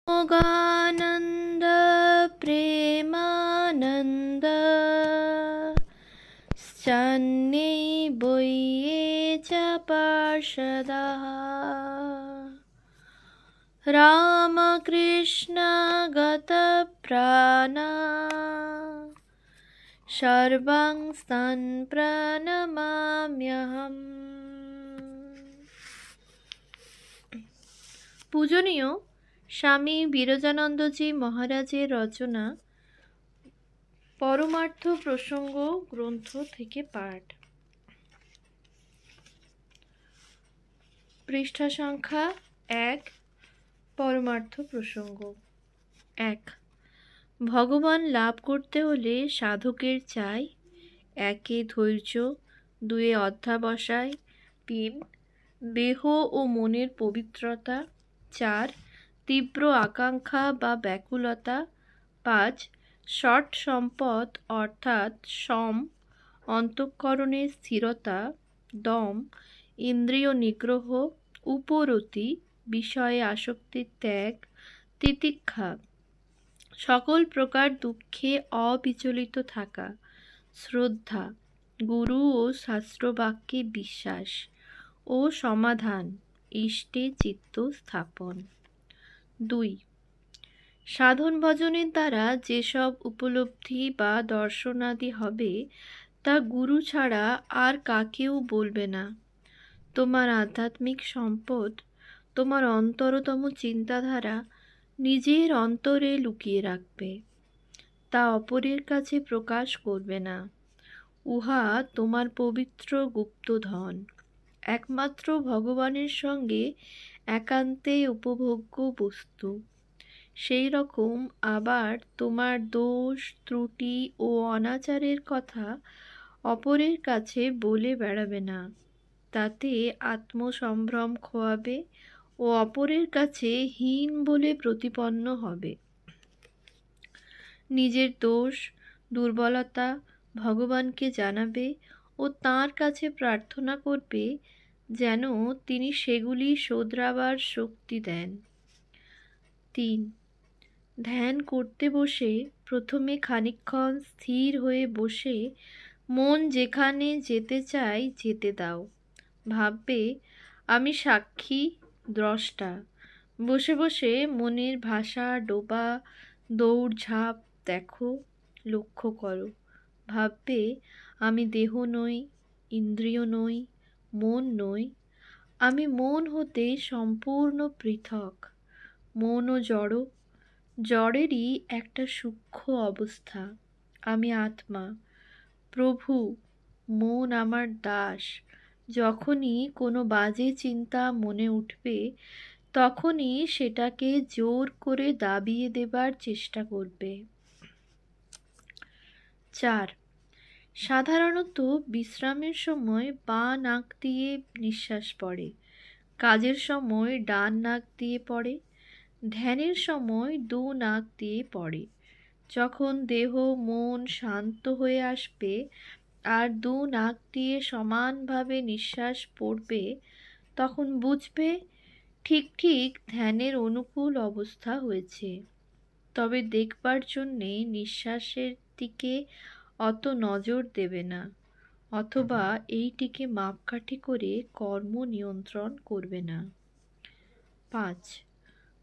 योगानन्द प्रेमानन्द सन्ने बोये च पार्षदाः रामकृष्ण गतप्राणा सर्वं प्रणमाम्यहम्। পূজনীয় স্বামী বিরজানন্দজি মহারাজের রচনা পরমার্থ প্রসঙ্গ গ্রন্থ থেকে পাঠ। পৃষ্ঠা সংখ্যা 1। পরমার্থ প্রসঙ্গ 1। ভগবান লাভ করতে হলে সাধকের চাই 1 ধৈর্য, 2 অধ্যাবসায়, 3 দেহ ও মনের পবিত্রতা, 4 তীব্র আকাঙ্ক্ষা বা ব্যাকুলতা, 5 ষট সম্পদ অর্থাৎ সম, অন্তঃকরণের স্থিরতা, দম, ইন্দ্রিয় নিগ্রহ, উপরতি, বিষয়ে আসক্তির ত্যাগ, তিতিক্ষা, সকল প্রকার দুঃখে অবিচলিত থাকা, শ্রদ্ধা, গুরু ও শাস্ত্রবাক্যে বিশ্বাস ও সমাধান, ইষ্টে চিত্ত স্থাপন। 2 সাধন ভজনের দ্বারা যেসব উপলব্ধি বা দর্শনাদি হবে তা গুরু ছাড়া আর কাকেও বলবে না। তোমার আধ্যাত্মিক সম্পদ, তোমার অন্তরতম চিন্তাধারা নিজের অন্তরে লুকিয়ে রাখবে, তা অপরের কাছে প্রকাশ করবে না। উহা তোমার পবিত্র গুপ্তধন, একমাত্র ভগবানের সঙ্গে একান্তে উপভোগ্য বস্তু। সেই রকম আবার তোমার দোষ, ত্রুটি ও অনাচারের কথা অপরের কাছে বলে বেড়াবে না, তাতে আত্মসম্ভ্রম খোয়াবে ও অপরের কাছে হীন বলে প্রতিপন্ন হবে। নিজের দোষ, দুর্বলতা ভগবানকে জানাবে ও তাঁর কাছে প্রার্থনা করবে যেন তিনি সেগুলি শোধরাবার শক্তি দেন। 3 ধ্যান করতে বসে প্রথমে খানিকক্ষণ স্থির হয়ে বসে মন যেখানে যেতে চায় যেতে দাও। ভাববে আমি সাক্ষী, দ্রষ্টা। বসে বসে মনের ভাষা, ডোবা, দৌড়ঝাঁপ দেখো, লক্ষ্য করো। ভাববে আমি দেহ নই, ইন্দ্রিয় নই, মন নই, আমি মন হতে সম্পূর্ণ পৃথক। মনও জড়, জড়েরই একটা সূক্ষ্ম অবস্থা। আমি আত্মা, প্রভু, মন আমার দাস। যখনই কোনো বাজে চিন্তা মনে উঠবে তখনই সেটাকে জোর করে দাবিয়ে দেবার চেষ্টা করবে। 4 সাধারণত বিশ্রামের সময় বাঁ নাক দিয়ে নিঃশ্বাস পড়ে, কাজের সময় ডান নাক দিয়ে পড়ে, ধ্যানের সময় 2 নাক দিয়ে পড়ে। যখন দেহ মন শান্ত হয়ে আসবে আর 2 নাক দিয়ে সমানভাবে নিঃশ্বাস পড়বে তখন বুঝবে ঠিক ঠিক ধ্যানের অনুকূল অবস্থা হয়েছে। তবে দেখবার জন্যে নিঃশ্বাসের দিকে অত নজর দেবে না, অথবা এইটিকে মাপকাঠি করে কর্ম নিয়ন্ত্রণ করবে না। 5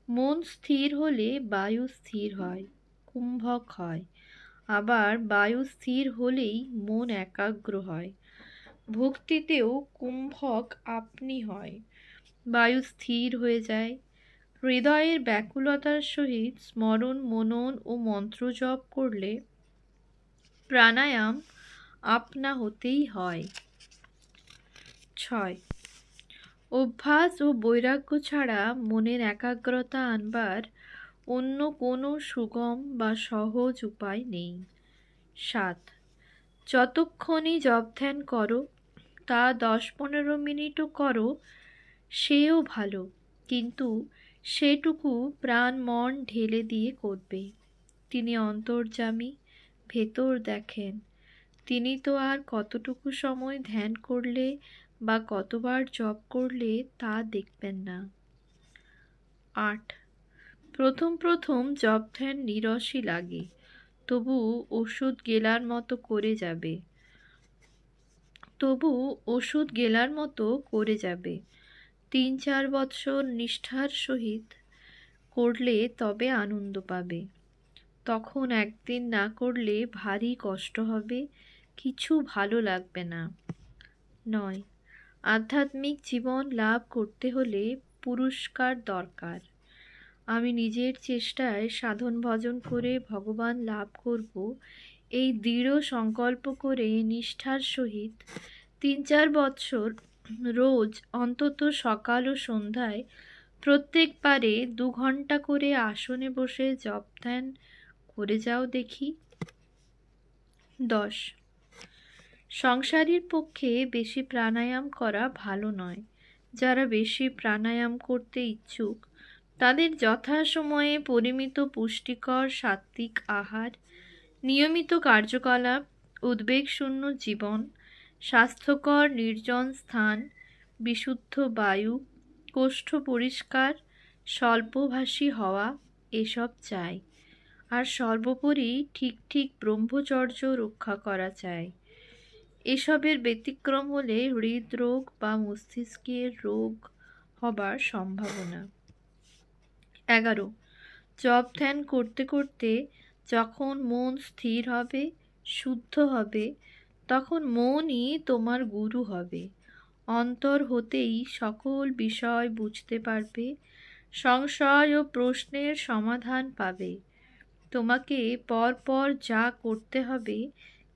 মন স্থির হলে বায়ু স্থির হয়, কুম্ভক হয়। আবার বায়ু স্থির হলেই মন একাগ্র হয়। ভক্তিতেও কুম্ভক আপনি হয়, বায়ু স্থির হয়ে যায়। হৃদয়ের ব্যাকুলতার সহিত স্মরণ, মনন ও মন্ত্র জপ করলে প্রাণায়াম আপনা হতেই হয়। 6 অভ্যাস ও বৈরাগ্য ছাড়া মনের একাগ্রতা আনবার অন্য কোনো সুগম বা সহজ উপায় নেই। 7 যতক্ষণই জপ ধ্যান করো তা 10-15 মিনিটও করো, সেও ভালো, কিন্তু সেটুকু প্রাণ মন ঢেলে দিয়ে করবে। তিনি অন্তর্যামী, ভেতর দেখেন। তিনি তো আর কতটুকু সময় ধ্যান করলে বা কতবার জপ করলে তা দেখবেন না। 8 প্রথম প্রথম জপ ধ্যান নিরসই লাগে, তবু ওষুধ গেলার মতো করে যাবে। তবু ওষুধ গেলার মতো করে যাবে। 3-4 বৎসর নিষ্ঠার সহিত করলে তবে আনন্দ পাবে। তখন একদিন না করলে ভারী কষ্ট হবে, কিছু ভালো লাগবে না। 9. আধ্যাত্মিক জীবন লাভ করতে হলে পুরস্কার দরকার। আমি নিজের চেষ্টায় সাধন ভজন করে ভগবান লাভ করব, এই দৃঢ় সংকল্প করে নিষ্ঠার সহিত 3-4 বৎসর রোজ অন্তত সকাল ও সন্ধ্যায় প্রত্যেকবারে 2 ঘন্টা করে আসনে বসে জপ ধ্যান করে যাও দেখি। 10. সংসারীর পক্ষে বেশি প্রাণায়াম করা ভালো নয়। যারা বেশি প্রাণায়াম করতে ইচ্ছুক তাদের যথাসময়ে পরিমিত পুষ্টিকর সাত্ত্বিক আহার, নিয়মিত কার্যকলাপ, উদ্বেগশূন্য জীবন, স্বাস্থ্যকর নির্জন স্থান, বিশুদ্ধ বায়ু, কোষ্ঠ পরিষ্কার, স্বল্পভাষী হওয়া এসব চাই। আর সর্বোপরি ঠিক ঠিক ব্রহ্মচর্য রক্ষা করা চাই। এসবের ব্যতিক্রম হলে হৃদরোগ বা মস্তিষ্কের রোগ হবার সম্ভাবনা। 11. জপ ধ্যান করতে করতে যখন মন স্থির হবে, শুদ্ধ হবে, তখন মনই তোমার গুরু হবে। অন্তর হতেই সকল বিষয় বুঝতে পারবে, সংশয় ও প্রশ্নের সমাধান পাবে। তোমাকে পরপর যা করতে হবে,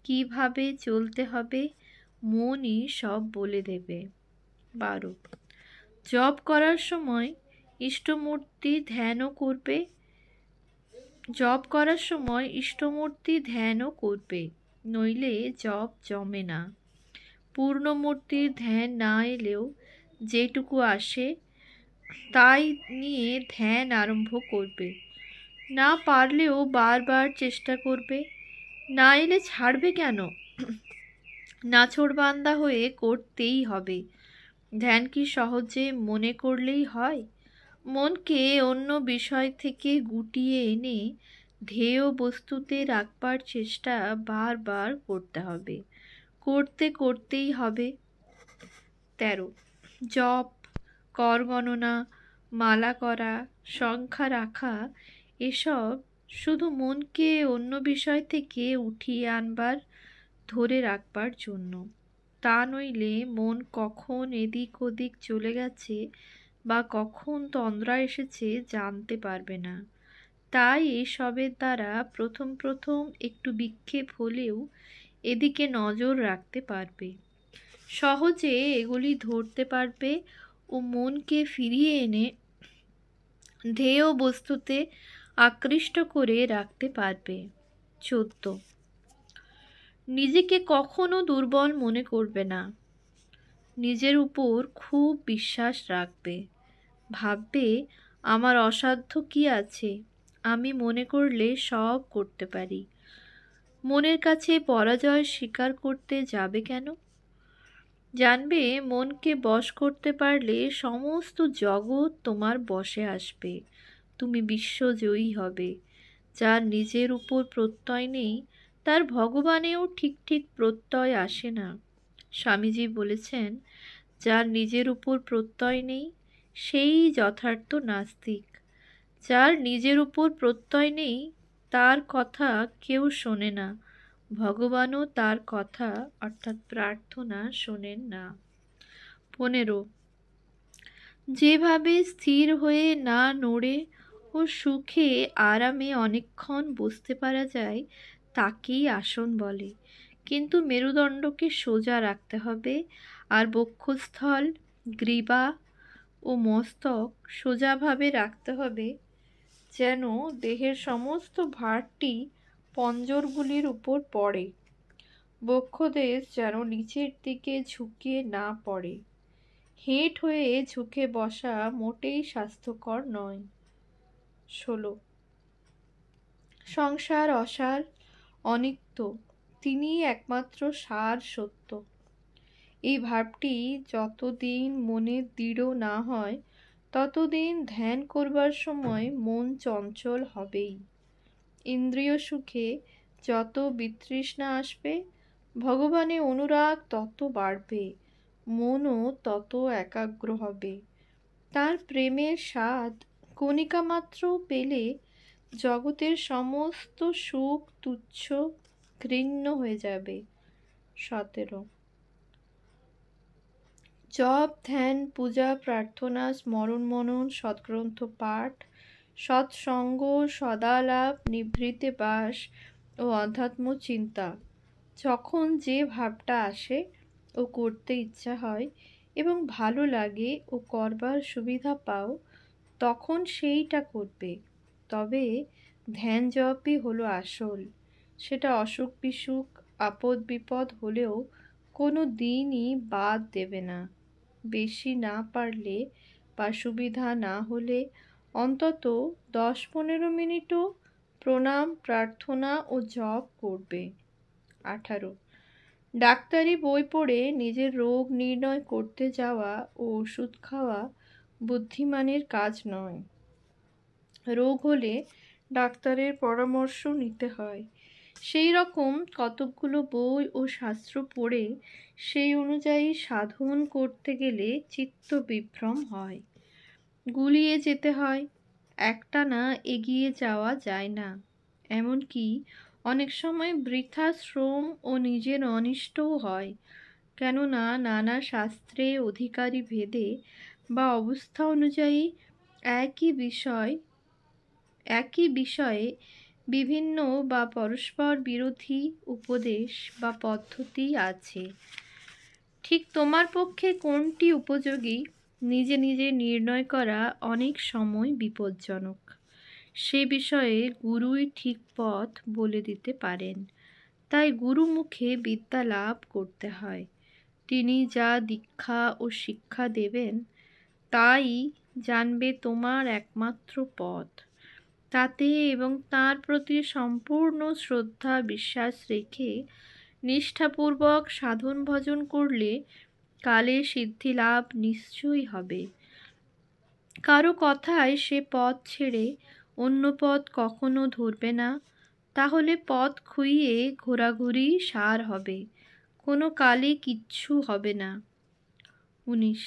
কিভাবে চলতে হবে, মনই সব বলে দেবে। 12. জপ করার সময় ইষ্টমূর্তি ধ্যানও করবে। জপ করার সময় ইষ্টমূর্তি ধ্যানও করবে, নইলে জপ জমে না। পূর্ণমূর্তির ধ্যান না এলেও যেটুকু আসে তাই নিয়ে ধ্যান আরম্ভ করবে। না পারলেও বারবার চেষ্টা করবে। না এলে ছাড়বে কেন? নাছোড়বান্দা হয়ে করতেই হবে। ধ্যান কি সহজে মনে করলেই হয়? মনকে অন্য বিষয় থেকে গুটিয়ে এনে ধ্যেয় বস্তুতে রাখবার চেষ্টা বারবার করতে হবে, করতে করতেই হবে। 13. জপ, কর গণনা, মালা করা, সংখ্যা রাখা এসব শুধু মনকে অন্য বিষয় থেকে উঠিয়ে আনবার, ধরে রাখবার জন্য। তা নইলে মন কখন এদিক ওদিক চলে গেছে বা কখন তন্দ্রা এসেছে জানতে পারবে না। তাই এসবের দ্বারা প্রথম প্রথম একটু বিক্ষেপ হলেও এদিকে নজর রাখতে পারবে, সহজে এগুলি ধরতে পারবে ও মনকে ফিরিয়ে এনে ধ্যেয় বস্তুতে আকৃষ্ট করে রাখতে পারবে। 14. নিজেকে কখনো দুর্বল মনে করবে না। নিজের উপর খুব বিশ্বাস রাখবে। ভাববে আমার অসাধ্য কি আছে, আমি মনে করলে সব করতে পারি। মনের কাছে পরাজয় স্বীকার করতে যাবে কেন? জানবে মনকে বশ করতে পারলে সমস্ত জগৎ তোমার বশে আসবে, তুমি বিশ্বজয়ী হবে। যার নিজের উপর প্রত্যয় নেই তার ভগবানেও ঠিক ঠিক প্রত্যয় আসে না। স্বামীজি বলেছেন, যার নিজের উপর প্রত্যয় নেই সেই যথার্থ নাস্তিক। যার নিজের উপর প্রত্যয় নেই তার কথা কেউ শোনে না, ভগবানও তার কথা অর্থাৎ প্রার্থনা শোনেন না। 15. যেভাবে স্থির হয়ে না নড়ে ও সুখে আরামে অনেকক্ষণ বসতে পারা যায় তাকেই আসন বলে। কিন্তু মেরুদণ্ডকে সোজা রাখতে হবে আর বক্ষস্থল, গ্রীবা ও মস্তক সোজাভাবে রাখতে হবে, যেন দেহের সমস্ত ভারটি পঞ্জরগুলির উপর পড়ে। বক্ষদেশ যেন নিচের দিকে ঝুঁকিয়ে না পড়ে। হেঁট হয়ে ঝুঁকে বসা মোটেই স্বাস্থ্যকর নয়। 16. সংসার অসার, অনিত্য, তিনিই একমাত্র সার সত্য। এই ভাবটি যতদিন মনে দৃঢ় না হয় ততদিন ধ্যান করবার সময় মন চঞ্চল হবেই। ইন্দ্রিয় সুখে যত বিতৃষ্ণা আসবে, ভগবানে অনুরাগ তত বাড়বে, মনও তত একাগ্র হবে। তার প্রেমের স্বাদ কণিকা মাত্র পেলে জগতের সমস্ত সুখ তুচ্ছ, ঘৃণ্য হয়ে যাবে। 17 জপ, ধ্যান, পূজা, প্রার্থনা, স্মরণ মনন, সৎগ্রন্থ পাঠ, সৎসঙ্গ, সদালাপ, নিভৃতে বাস ও অধ্যাত্ম চিন্তা, যখন যে ভাবটা আসে ও করতে ইচ্ছা হয় এবং ভালো লাগে ও করবার সুবিধা পাও, তখন সেইটা করবে। তবে ধ্যান জপই হলো আসল। সেটা অসুখ বিসুখ, আপদ বিপদ হলেও কোনো দিনই বাদ দেবে না। বেশি না পারলে বা সুবিধা না হলে অন্তত 10-15 মিনিটও প্রণাম, প্রার্থনা ও জপ করবে। 18 ডাক্তারি বই পড়ে নিজের রোগ নির্ণয় করতে যাওয়া ও ওষুধ খাওয়া বুদ্ধিমানের কাজ নয়। রোগ হলে ডাক্তারের পরামর্শ নিতে হয়। সেই রকম কতকগুলো বই ও শাস্ত্র পড়ে সেই অনুযায়ী সাধন করতে গেলে চিত্ত বিভ্রম হয়, গুলিয়ে যেতে হয়, একটানা এগিয়ে যাওয়া যায় না। এমনকি অনেক সময় বৃথা শ্রম ও নিজের অনিষ্টও হয়, কেননা নানা শাস্ত্রে অধিকারী ভেদে বা অবস্থা অনুযায়ী একই বিষয়ে বিভিন্ন বা পরস্পর বিরোধী উপদেশ বা পদ্ধতি আছে। ঠিক তোমার পক্ষে কোনটি উপযোগী নিজে নিজে নির্ণয় করা অনেক সময় বিপজ্জনক। সে বিষয়ে গুরুই ঠিক পথ বলে দিতে পারেন। তাই গুরু মুখে বিদ্যা লাভ করতে হয়। তিনি যা দীক্ষা ও শিক্ষা দেবেন তাই জানবে তোমার একমাত্র পথ। তাতে এবং তার প্রতি সম্পূর্ণ শ্রদ্ধা বিশ্বাস রেখে নিষ্ঠাপূর্বক সাধন ভজন করলে কালে সিদ্ধি লাভ নিশ্চয়ই হবে। কারো কথায় সে পথ ছেড়ে অন্য পথ কখনো ধরবে না, তাহলে পথ খুইয়ে ঘোরাঘুরি সার হবে, কোনো কালে কিচ্ছু হবে না। 19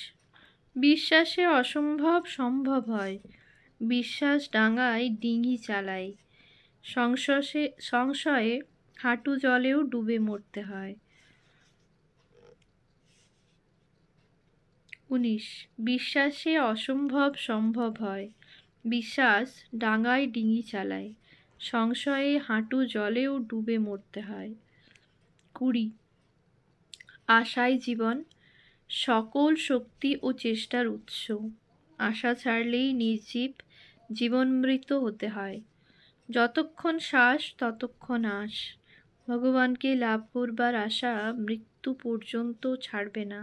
বিশ্বাসে অসম্ভব সম্ভব হয়। বিশ্বাস ডাঙায় ডিঙি চালায়। সংশয়ে হাঁটু জলেও ডুবে মরতে হয়। 19 বিশ্বাসে অসম্ভব সম্ভব হয়। বিশ্বাস ডাঙায় ডিঙি চালায়। সংশয়ে হাঁটু জলেও ডুবে মরতে হয়। 20 আশাই জীবন, সকল শক্তি ও চেষ্টার উৎস। আশা ছাড়লেই নির্জীব, জীবনমৃত হতে হয়। যতক্ষণ শ্বাস ততক্ষণ আশ। ভগবানকে লাভ করবার আশা মৃত্যু পর্যন্ত ছাড়বে না।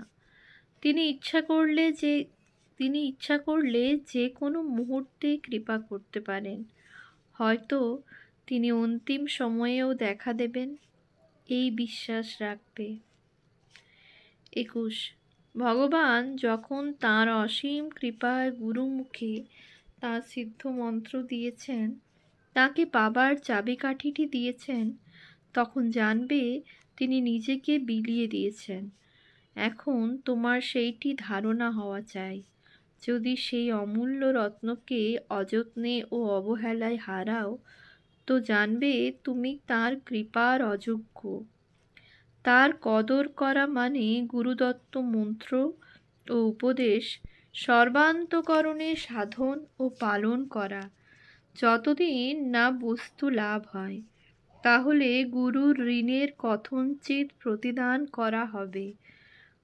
তিনি ইচ্ছা করলে যে কোনো মুহূর্তে কৃপা করতে পারেন। হয়তো তিনি অন্তিম সময়েও দেখা দেবেন, এই বিশ্বাস রাখবে। 21 ভগবান যখন তাঁর অসীম কৃপায় গুরুমুখে তাঁর সিদ্ধ মন্ত্র দিয়েছেন, তাকে পাবার চাবিকাঠিটি দিয়েছেন, তখন জানবে তিনি নিজেকে বিলিয়ে দিয়েছেন। এখন তোমার সেইটি ধারণা হওয়া চাই। যদি সেই অমূল্য রত্নকে অযত্নে ও অবহেলায় হারাও, তো জানবে তুমি তাঁর কৃপার অযোগ্য। তার কদর করা মানে গুরুদত্ত মন্ত্র ও উপদেশ সর্বান্তঃকরণে সাধন ও পালন করা। যতদিন না বস্তু লাভ হয়, তাহলে গুরুর ঋণের কথঞ্চিত প্রতিদান করা হবে।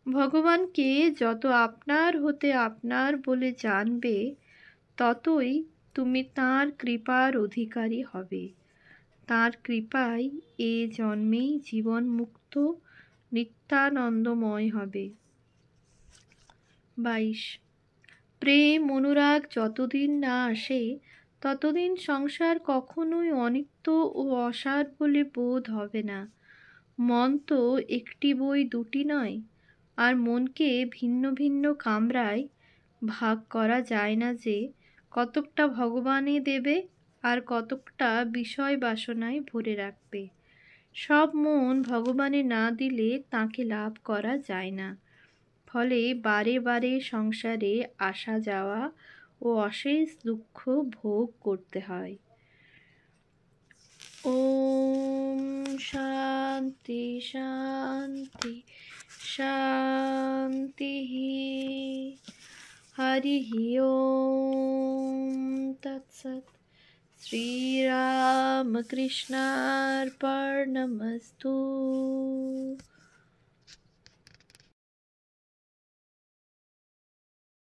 ভগবানকে যত আপনার হতে আপনার বলে জানবে, ততই তুমি তাঁর কৃপার অধিকারী হবে। তাঁর কৃপায় এ জন্মেই জীবন মুক্ত নিত্যানন্দময় হবে। 22 প্রেম অনুরাগ যতদিন না আসে, ততদিন সংসার কখনোই অনিত্য ও অসার বলে বোধ হবে না। মন তো একটি বই দুটি নয়, আর মনকে ভিন্ন ভিন্ন কামরায় ভাগ করা যায় না যে কতকটা ভগবানই দেবে আর কতকটা বিষয় বাসনায় ভরে রাখবে। সব মন ভগবানে না দিলে তাকে লাভ করা যায় না। ফলে বারে বারে সংসারে আসা যাওয়া ও অশেষ দুঃখ ভোগ করতে হয়। ওম শান্তি শান্তি শান্তি। হরি ওম তৎসৎ। শ্রীরামকৃষ্ণার্পণমস্তু।